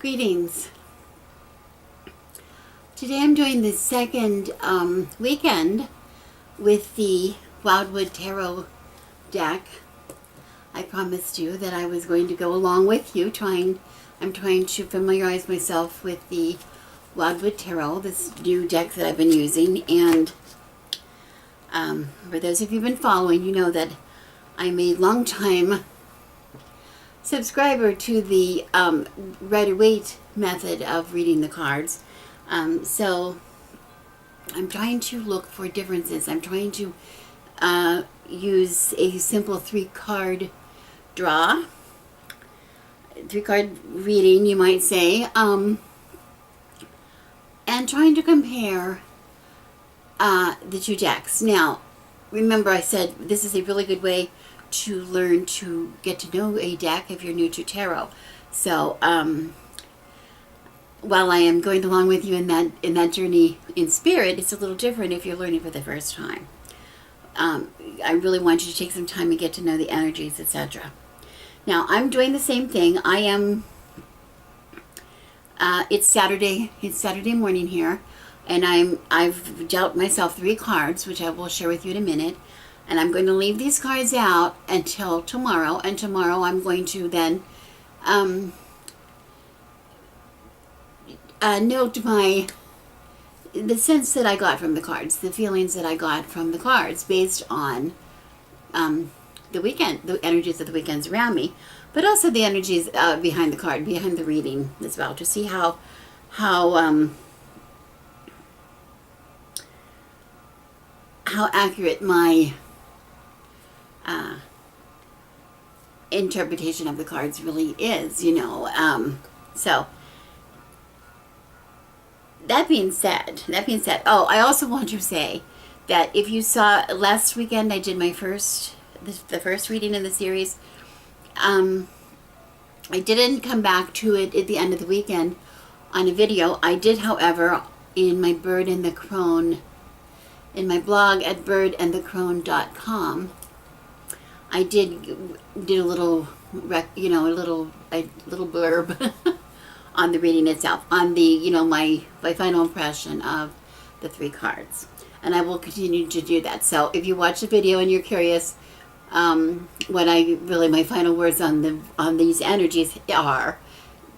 Greetings. Today I'm doing the second weekend with the Wildwood Tarot deck. I promised you that I was going to go along with you. I'm trying to familiarize myself with the Wildwood Tarot, this new deck that I've been using. And for those of you who've been following, you know that I'm a long time subscriber to the Rider-Waite method of reading the cards. So I'm trying to look for differences. I'm trying to use a simple three-card draw, three-card reading, you might say, and trying to compare the two decks. Now, remember I said this is a really good way to learn to get to know a deck if you're new to tarot. So while I am going along with you in that journey in spirit, it's a little different if you're learning for the first time. I really want you to take some time and get to know the energies, etc. Now I'm doing the same thing. I am. It's Saturday. It's Saturday morning here, and I've dealt myself 3 cards, which I will share with you in a minute. And I'm going to leave these cards out until tomorrow. And tomorrow I'm going to then note the sense that I got from the cards, the feelings that I got from the cards based on the weekend, the energies of the weekends around me, but also the energies behind the card, behind the reading as well, to see how accurate my interpretation of the cards really is, you know. So that being said, oh, I also want to say that if you saw last weekend, I did my the first reading in the series. I didn't come back to it at the end of the weekend on a video. I did, however, in my Bird and the Crone, in my blog at birdandthecrone.com, I did a little, a little blurb on the reading itself, on the, my final impression of the 3 cards. And I will continue to do that. So if you watch the video and you're curious what my final words on these energies are,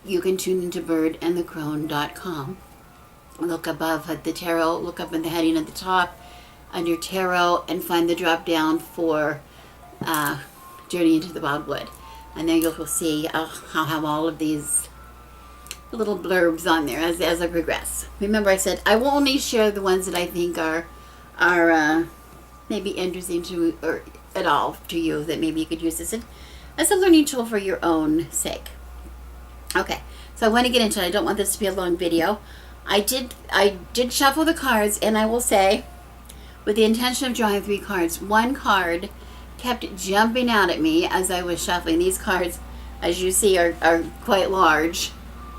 you can tune into birdandthecrone.com. Look above at the tarot, look up in the heading at the top under tarot, and find the drop down for Journey into the Wildwood. And then you'll see I'll have all of these little blurbs on there as I progress. Remember I said I will only share the ones that I think are maybe interesting to, or at all to you, that maybe you could use this as a learning tool for your own sake. Okay, so I want to get into it. I don't want this to be a long video. I did shuffle the cards, and I will say, with the intention of drawing 3 cards, one card kept jumping out at me as I was shuffling. These cards, as you see, are quite large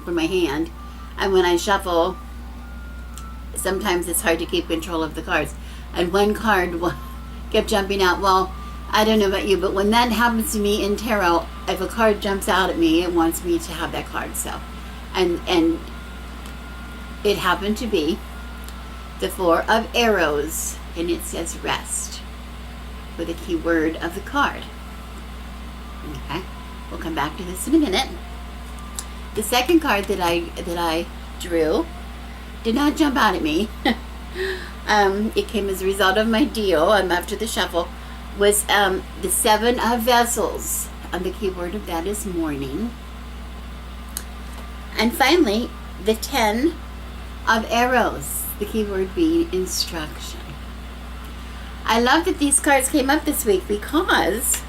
for my hand, and when I shuffle, sometimes it's hard to keep control of the cards, and one card kept jumping out. Well, I don't know about you, but when that happens to me in tarot, if a card jumps out at me, it wants me to have that card. So and it happened to be the 4 of Arrows, and it says rest for the key word of the card. Okay, we'll come back to this in a minute. The second card that I drew did not jump out at me. It came as a result of my deal after the shuffle, was the 7 of Vessels, and the key word of that is morning. And finally, the 10 of Arrows, the key word being instruction. I love that these cards came up this week because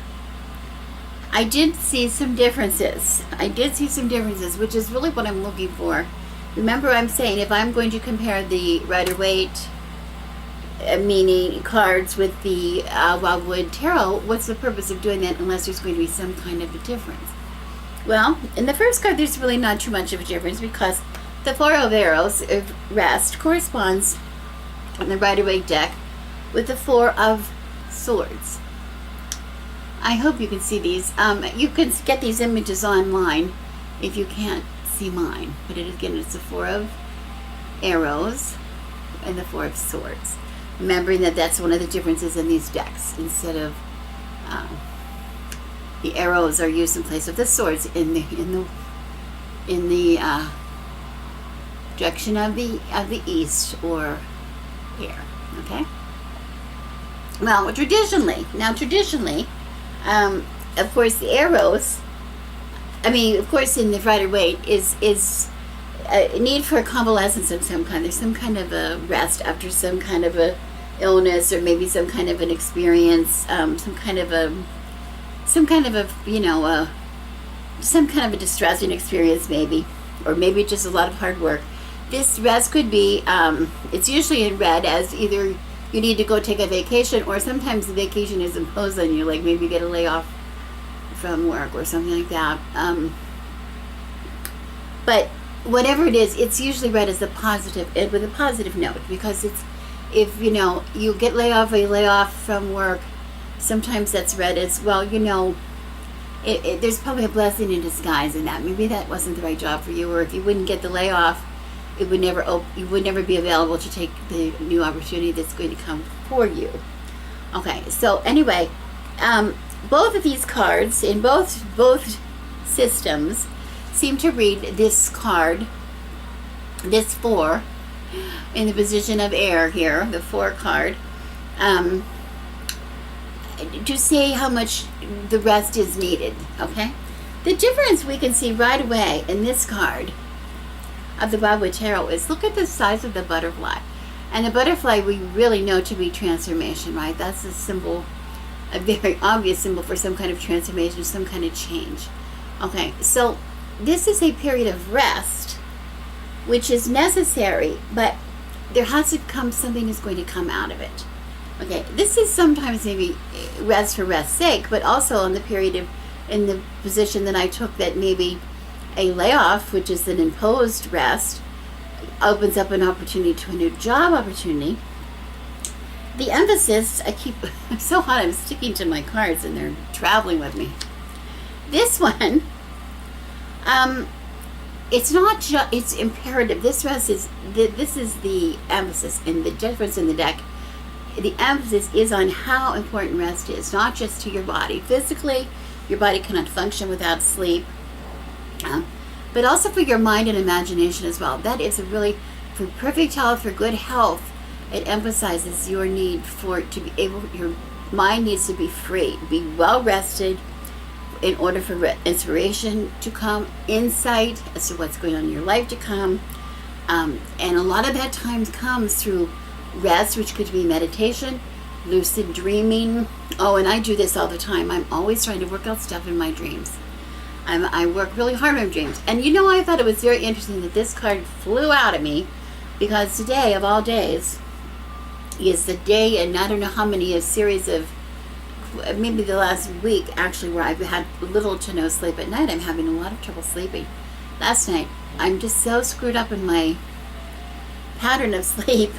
I did see some differences. Which is really what I'm looking for. Remember, I'm saying if I'm going to compare the Rider-Waite meaning cards with the Wildwood Tarot, what's the purpose of doing that unless there's going to be some kind of a difference? Well, in the first card, there's really not too much of a difference because the 4 of Arrows, of rest, corresponds in the Rider-Waite deck with the 4 of Swords. I hope you can see these. You can get these images online if you can't see mine, but it's the Four of Arrows and the Four of Swords. Remembering that that's one of the differences in these decks. Instead of the arrows are used in place of the swords in the direction of the east or here. Okay. Well, traditionally, of course, the arrows. I mean, of course, in the Rider-Waite is a need for a convalescence of some kind. There's some kind of a rest after some kind of a illness, or maybe some kind of an experience, some kind of a some kind of a distressing experience, maybe, or maybe just a lot of hard work. This rest could be, it's usually read as either you need to go take a vacation, or sometimes the vacation is imposed on you, like maybe you get a layoff from work or something like that. But whatever it is, it's usually read as a positive, with a positive note, because it's, if you get lay off from work, sometimes that's read as, well, there's probably a blessing in disguise in that. Maybe that wasn't the right job for you, or if you wouldn't get the layoff, you would never be available to take the new opportunity that's going to come for you. Okay, so anyway, both of these cards in both systems seem to read this card, this 4, in the position of air here, the 4 card, to say how much the rest is needed. Okay, the difference we can see right away in this card of the Wildwood Tarot is, look at the size of the butterfly. And the butterfly we really know to be transformation, right? That's a symbol, a very obvious symbol for some kind of transformation, some kind of change. Okay, so this is a period of rest, which is necessary, but there has to come, something is going to come out of it. Okay, this is sometimes maybe rest for rest's sake, but also in the position that I took, that maybe a layoff, which is an imposed rest, opens up an opportunity to a new job opportunity. The emphasis, I'm so hot, I'm sticking to my cards and they're traveling with me. This one, it's not just, it's imperative. This rest is, this is the emphasis, and the difference in the deck. The emphasis is on how important rest is, not just to your body. Physically, your body cannot function without sleep, but also for your mind and imagination as well. That is for perfect health, for good health. It emphasizes your need your mind needs to be free, be well rested, in order for inspiration to come, insight as to what's going on in your life to come. And a lot of that time comes through rest, which could be meditation, lucid dreaming. Oh, and I do this all the time. I'm always trying to work out stuff in my dreams. I work really hard on dreams. And I thought it was very interesting that this card flew out at me, because today, of all days, is the day, and I don't know how many, a series of, maybe the last week actually, where I've had little to no sleep at night. I'm having a lot of trouble sleeping. Last night, I'm just so screwed up in my pattern of sleep.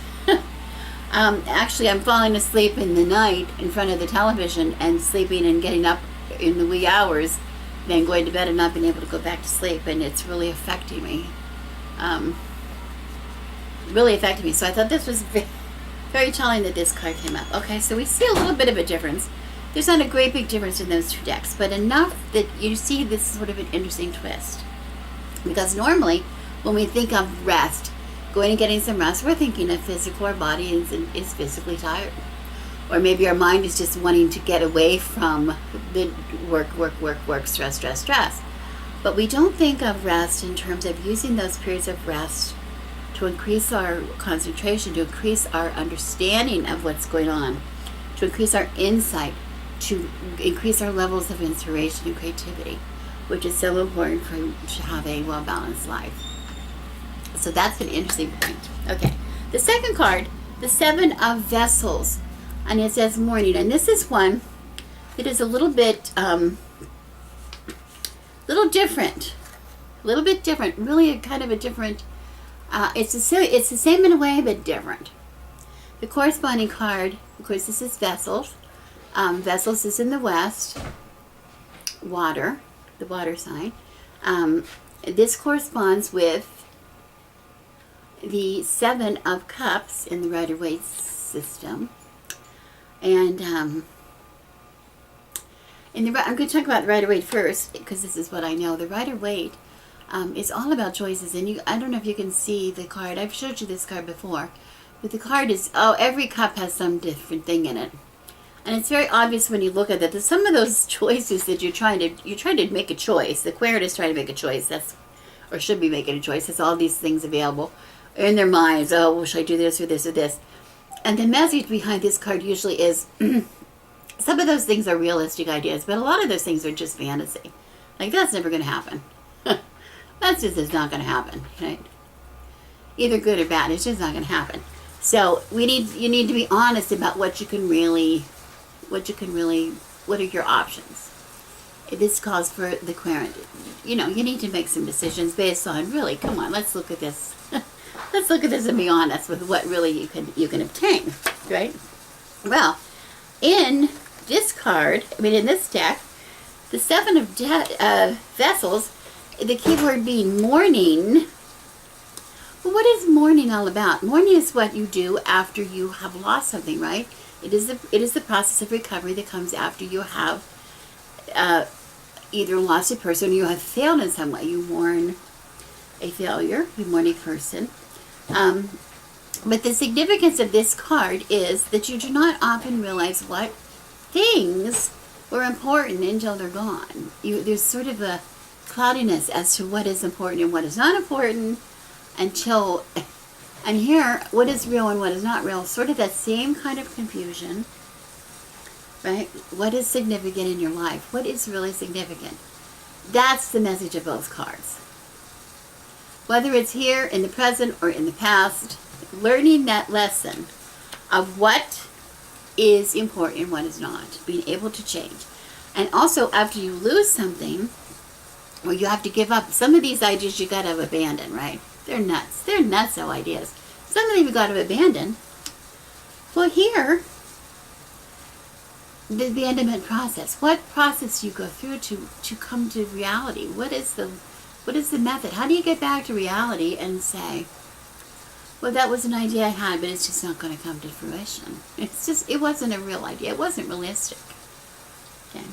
Actually, I'm falling asleep in the night in front of the television and sleeping and getting up in the wee hours, then going to bed and not being able to go back to sleep, and it's really affecting me. So I thought this was very telling that this card came up. Okay, so we see a little bit of a difference. There's not a great big difference in those two decks, but enough that you see this is sort of an interesting twist. Because normally, when we think of rest, going and getting some rest, we're thinking of physical. Our body is physically tired. Or maybe our mind is just wanting to get away from the work, stress. But we don't think of rest in terms of using those periods of rest to increase our concentration, to increase our understanding of what's going on, to increase our insight, to increase our levels of inspiration and creativity, which is so important to have a well-balanced life. So that's an interesting point. Okay, the second card, the 7 of Vessels, and it says morning, and this is one that is a little bit different, really a kind of a different, it's the same in a way, but different. The corresponding card, of course, this is Vessels. Vessels is in the west, water, the water sign. This corresponds with the Seven of Cups in the Rider-Waite system. And I'm going to talk about the Rider-Waite first, because this is what I know. The Rider-Waite is all about choices. And I don't know if you can see the card. I've showed you this card before. But the card is, every cup has some different thing in it. And it's very obvious when you look at it that some of those choices that you're trying to make a choice. The Aquarian is trying to make a choice. Or should be making a choice. There's all these things available in their minds. Oh, well, should I do this or this or this? And the message behind this card usually is, some of those things are realistic ideas, but a lot of those things are just fantasy. Like, that's never going to happen. That's just is not going to happen, right? Either good or bad, it's just not going to happen. So you need to be honest about what are your options. This calls for the Aquarian. You need to make some decisions based on, really, come on, let's look at this. Let's look at this and be honest with what really you can obtain, right? Well, in this card, in this deck, the Seven of Vessels, the key word being mourning. Well, what is mourning all about? Mourning is what you do after you have lost something, right? It is the process of recovery that comes after you have either lost a person or you have failed in some way. You mourn a failure. You mourn a person. But the significance of this card is that you do not often realize what things were important until they're gone. There's sort of a cloudiness as to what is important and what is not important until, and here, what is real and what is not real, sort of that same kind of confusion, right? What is significant in your life? What is really significant? That's the message of both cards. Whether it's here in the present or in the past, learning that lesson of what is important and what is not, being able to change. And also, after you lose something, or you have to give up, some of these ideas you got to abandon, right? They're nuts. They're nutso ideas. Some of them you got to abandon. Well, here, the abandonment process. What process do you go through to come to reality? What is the method? How do you get back to reality and say, well, that was an idea I had, but it's just not going to come to fruition. It wasn't a real idea. It wasn't realistic. Okay.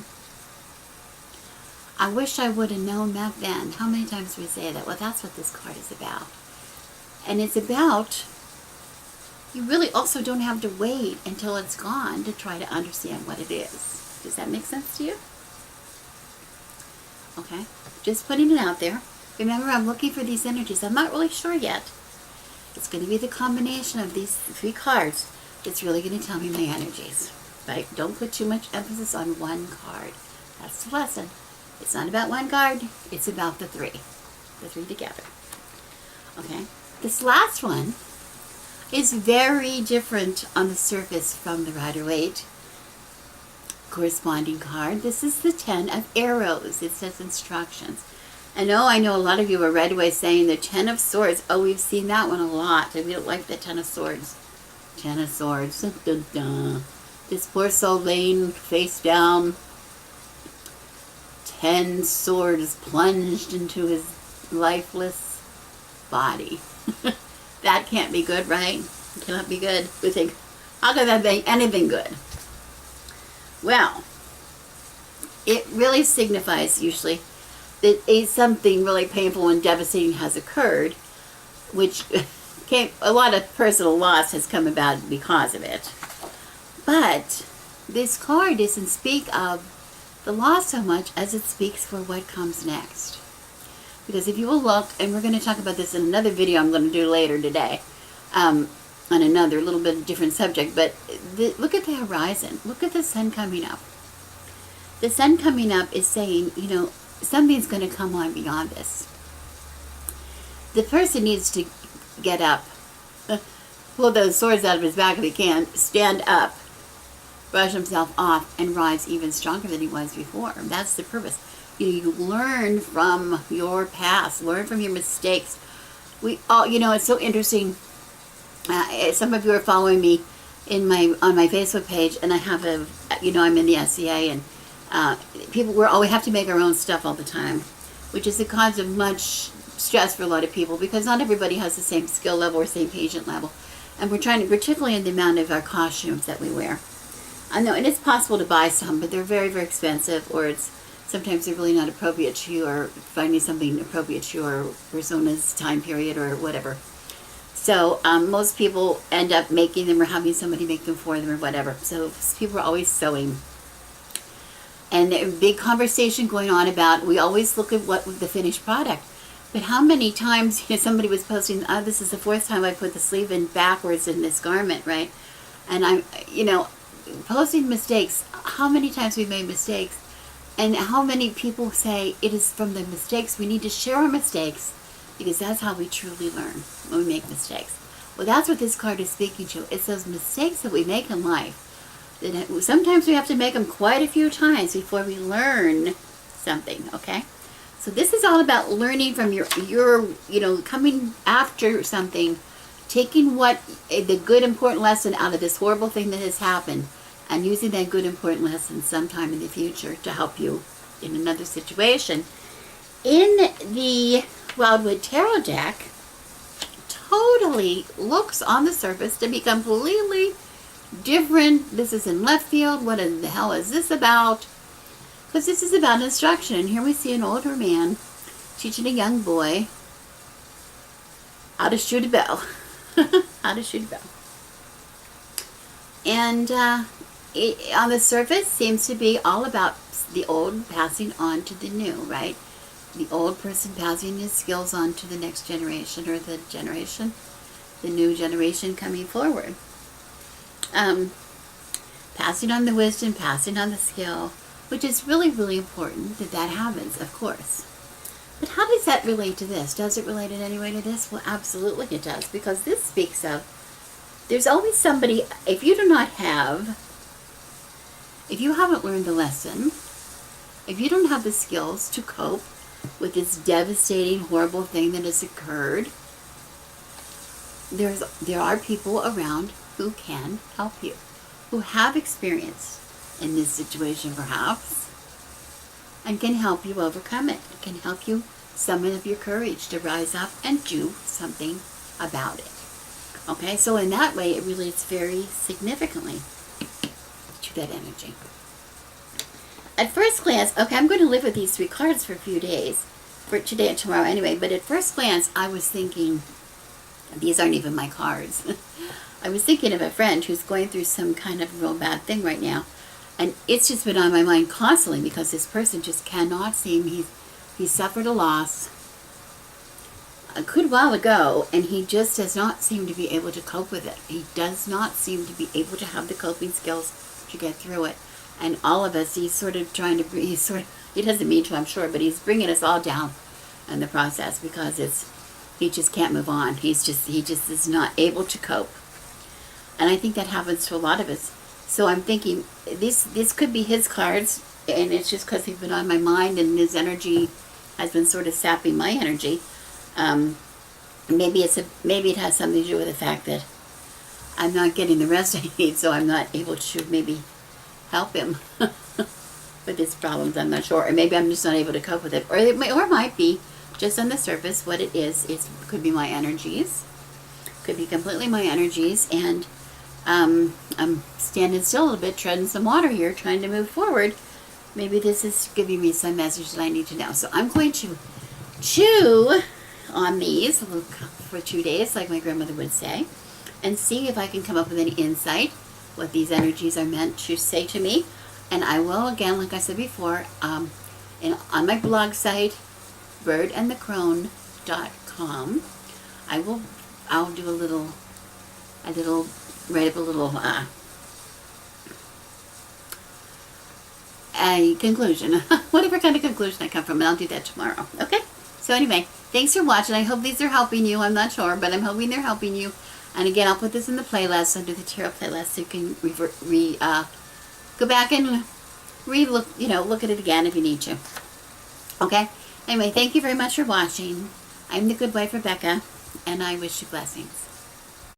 I wish I would have known back then. How many times we say that? Well, that's what this card is about. And it's about, you really also don't have to wait until it's gone to try to understand what it is. Does that make sense to you? Okay. Just putting it out there. Remember, I'm looking for these energies. I'm not really sure yet. It's going to be the combination of these three cards that's really going to tell me my energies. Right? Don't put too much emphasis on one card. That's the lesson. It's not about one card. It's about the three. The three together. Okay? This last one is very different on the surface from the Rider-Waite corresponding card. This is the 10 of Arrows. It says instructions. I know a lot of you are right away saying the 10 of Swords. Oh, we've seen that one a lot. And we don't like the 10 of Swords. 10 of Swords. Dun, dun, dun. This poor soul laying face down. 10 swords plunged into his lifeless body. That can't be good, right? It cannot be good. We think, how could that be anything good? Well, it really signifies usually that something really painful and devastating has occurred, which a lot of personal loss has come about because of it. But this card doesn't speak of the loss so much as it speaks for what comes next. Because if you will look, and we're going to talk about this in another video I'm going to do later today, on another little bit different subject, but look at the horizon. Look at the sun coming up. The sun coming up is saying, something's going to come on beyond this. The person needs to get up, pull those swords out of his back if he can, stand up, brush himself off, and rise even stronger than he was before. That's the purpose. You learn from your past, learn from your mistakes. We all, it's so interesting. Some of you are following me on my Facebook page, and I have I'm in the SCA, and we have to make our own stuff all the time. which is the cause of much stress for a lot of people because not everybody has the same skill level or same patient level. And we're trying to, particularly in the amount of our costumes that we wear. I know, and it's possible to buy some, but they're very, very expensive, or sometimes they're really not appropriate to you, or finding something appropriate to your persona's time period or whatever. So most people end up making them or having somebody make them for them or whatever. So people are always sewing. And a big conversation going on about, we always look at what the finished product. But how many times, somebody was posting, this is the fourth time I put the sleeve in backwards in this garment, right? And I'm, posting mistakes, how many times we've made mistakes. And how many people say it is from the mistakes. We need to share our mistakes because that's how we truly learn, when we make mistakes. Well, that's what this card is speaking to. It's those mistakes that we make in life. Sometimes we have to make them quite a few times before we learn something, okay? So this is all about learning from your coming after something, taking the good important lesson out of this horrible thing that has happened and using that good important lesson sometime in the future to help you in another situation. In the Wildwood Tarot deck, totally looks on the surface to be completely different. This is in left field. What in the hell is this about? Because this is about instruction. And here we see an older man teaching a young boy how to shoot a bow. How to shoot a bow. And on the surface seems to be all about the old passing on to the new, right? The old person passing his skills on to the next generation, or the new generation coming forward. Passing on the wisdom, passing on the skill, which is really, really important that happens, of course. But how does that relate to this? Does it relate in any way to this? Well, absolutely it does, because this speaks of, there's always somebody, if you haven't learned the lesson, if you don't have the skills to cope with this devastating, horrible thing that has occurred, there are people around who can help you, who have experience in this situation perhaps, and can help you overcome it, can help you summon up your courage to rise up and do something about it. Okay, so in that way it relates very significantly to that energy. At first glance, okay, I'm going to live with these three cards for a few days, for today and tomorrow anyway, but at first glance I was thinking, these aren't even my cards. I was thinking of a friend who's going through some kind of real bad thing right now, and it's just been on my mind constantly because this person just cannot seem, he suffered a loss a good while ago, and he just does not seem to be able to cope with it. He does not seem to be able to have the coping skills to get through it. And all of us, he's sort of trying to, he doesn't mean to, I'm sure, but he's bringing us all down in the process because he just can't move on. He just is not able to cope. And I think that happens to a lot of us. So I'm thinking, this could be his cards, and it's just because he's been on my mind, and his energy has been sort of sapping my energy. Maybe it has something to do with the fact that I'm not getting the rest I need, so I'm not able to maybe help him with his problems. I'm not sure, or maybe I'm just not able to cope with it, or it might be just on the surface what it is. It could be my energies, could be completely my energies, and I'm standing still a little bit, treading some water here, trying to move forward. Maybe this is giving me some message that I need to know. So I'm going to chew on these for 2 days, like my grandmother would say, and see if I can come up with any insight, what these energies are meant to say to me. And I will, again, like I said before, on my blog site, birdandthecrone.com, I'll do write up a little a conclusion, whatever kind of conclusion I come from, and I'll do that tomorrow. Okay? So anyway, thanks for watching. I hope these are helping you. I'm not sure, but I'm hoping they're helping you. And again, I'll put this in the playlist, under the tarot playlist, so you can go back and look at it again if you need to. Okay? Anyway, thank you very much for watching. I'm the Good Wife, Rebecca, and I wish you blessings.